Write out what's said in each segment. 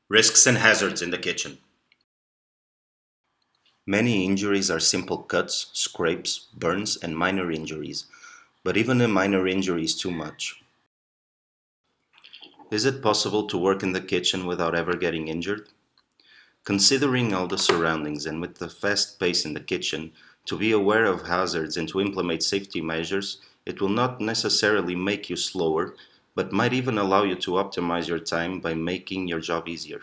Risks and hazards in the kitchen. Many injuries are simple cuts, scrapes, burns, and minor injuries, but even a minor injury is too much. Is it possible to work in the kitchen without ever getting injured? Considering all the surroundings and with the fast pace in the kitchen, to be aware of hazards and to implement safety measures, it will not necessarily make you slower, but might even allow you to optimize your time by making your job easier.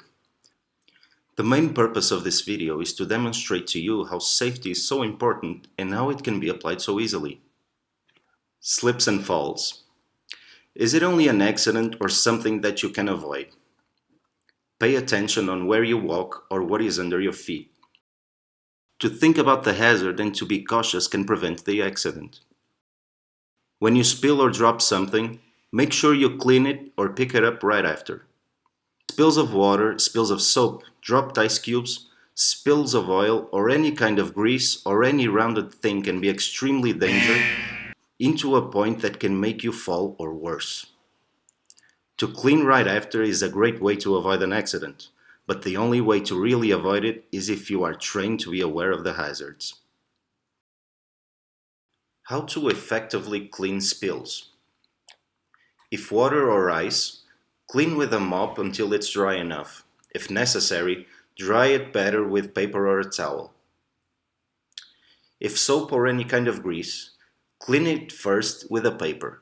The main purpose of this video is to demonstrate to you how safety is so important and how it can be applied so easily. Slips and falls. Is it only an accident or something that you can avoid? Pay attention on where you walk or what is under your feet. To think about the hazard and to be cautious can prevent the accident. When you spill or drop something, make sure you clean it or pick it up right after. Spills of water, spills of soap, dropped ice cubes, spills of oil or any kind of grease or any rounded thing can be extremely dangerous into a point that can make you fall or worse. To clean right after is a great way to avoid an accident, but the only way to really avoid it is if you are trained to be aware of the hazards. How to effectively clean spills. If water or ice, clean with a mop until it's dry enough. If necessary, dry it better with paper or a towel. If soap or any kind of grease, clean it first with a paper.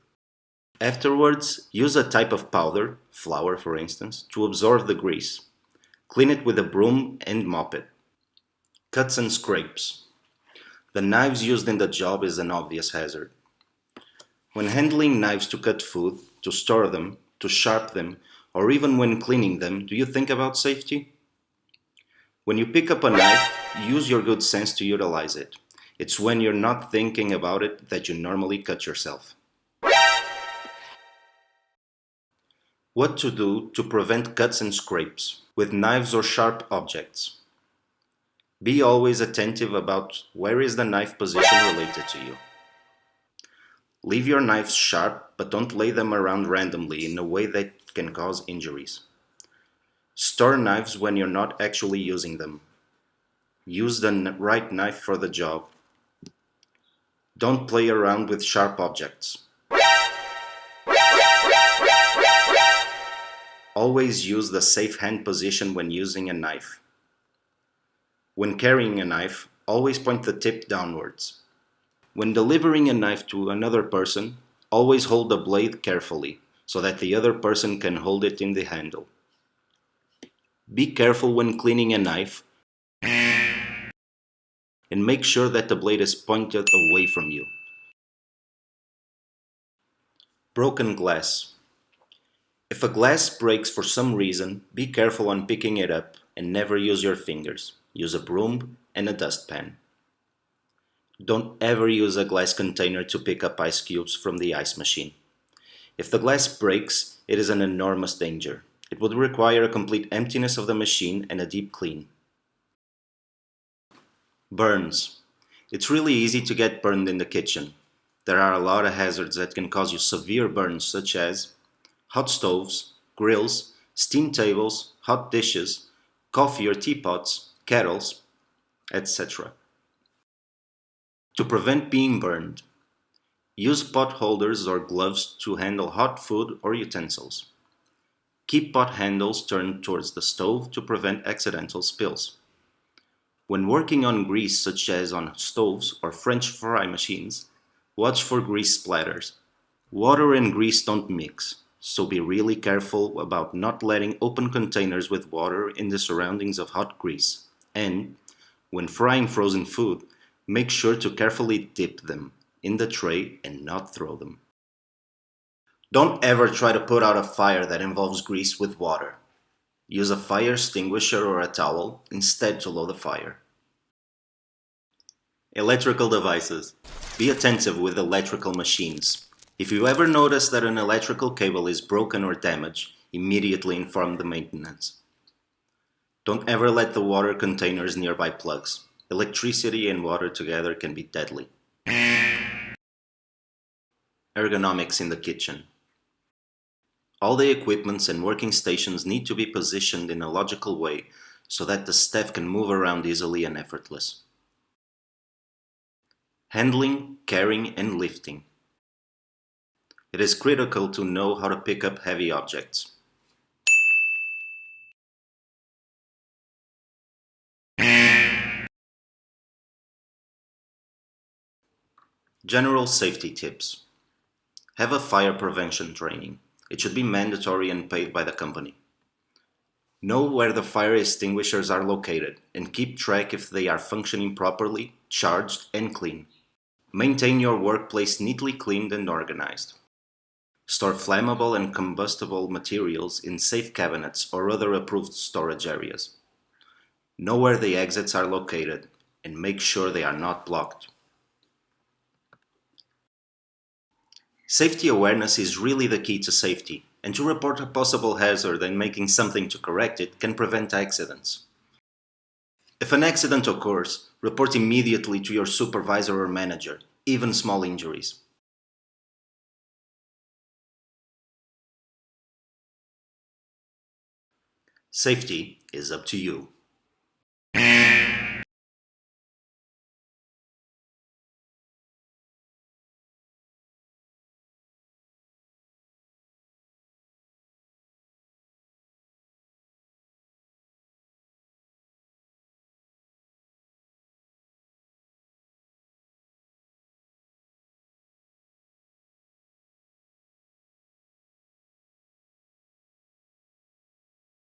Afterwards, use a type of powder, flour for instance, to absorb the grease. Clean it with a broom and mop it. Cuts and scrapes. The knives used in the job is an obvious hazard. When handling knives to cut food, to store them, to sharp them, or even when cleaning them, do you think about safety? When you pick up a knife, use your good sense to utilize it. It's when you're not thinking about it that you normally cut yourself. What to do to prevent cuts and scrapes with knives or sharp objects. Be always attentive about where is the knife position related to you. Leave your knives sharp, but don't lay them around randomly in a way that can cause injuries. Store knives when you're not actually using them. Use the right knife for the job. Don't play around with sharp objects. Always use the safe hand position when using a knife. When carrying a knife, always point the tip downwards. When delivering a knife to another person, always hold the blade carefully so that the other person can hold it in the handle. Be careful when cleaning a knife and make sure that the blade is pointed away from you. Broken glass. If a glass breaks for some reason, be careful on picking it up and never use your fingers. Use a broom and a dustpan. Don't ever use a glass container to pick up ice cubes from the ice machine. If the glass breaks, it is an enormous danger. It would require a complete emptiness of the machine and a deep clean. Burns. It's really easy to get burned in the kitchen. There are a lot of hazards that can cause you severe burns, such as hot stoves, grills, steam tables, hot dishes, coffee or teapots, kettles, etc. To prevent being burned, use pot holders or gloves to handle hot food or utensils. Keep pot handles turned towards the stove to prevent accidental spills. When working on grease, such as on stoves or French fry machines, watch for grease splatters. Water and grease don't mix, so be really careful about not letting open containers with water in the surroundings of hot grease. And, when frying frozen food, make sure to carefully dip them in the tray and not throw them. Don't ever try to put out a fire that involves grease with water. Use a fire extinguisher or a towel instead to lower the fire. Electrical devices. Be attentive with electrical machines. If you ever notice that an electrical cable is broken or damaged, immediately inform the maintenance. Don't ever let the water containers nearby plugs. Electricity and water together can be deadly. Ergonomics in the kitchen. All the equipments and working stations need to be positioned in a logical way so that the staff can move around easily and effortless. Handling, carrying, and lifting. It is critical to know how to pick up heavy objects. General safety tips. Have a fire prevention training. It should be mandatory and paid by the company. Know where the fire extinguishers are located and keep track if they are functioning properly, charged, and clean. Maintain your workplace neatly cleaned and organized. Store flammable and combustible materials in safe cabinets or other approved storage areas. Know where the exits are located and make sure they are not blocked. Safety awareness is really the key to safety, and to report a possible hazard and making something to correct it can prevent accidents. If an accident occurs, report immediately to your supervisor or manager, even small injuries. Safety is up to you.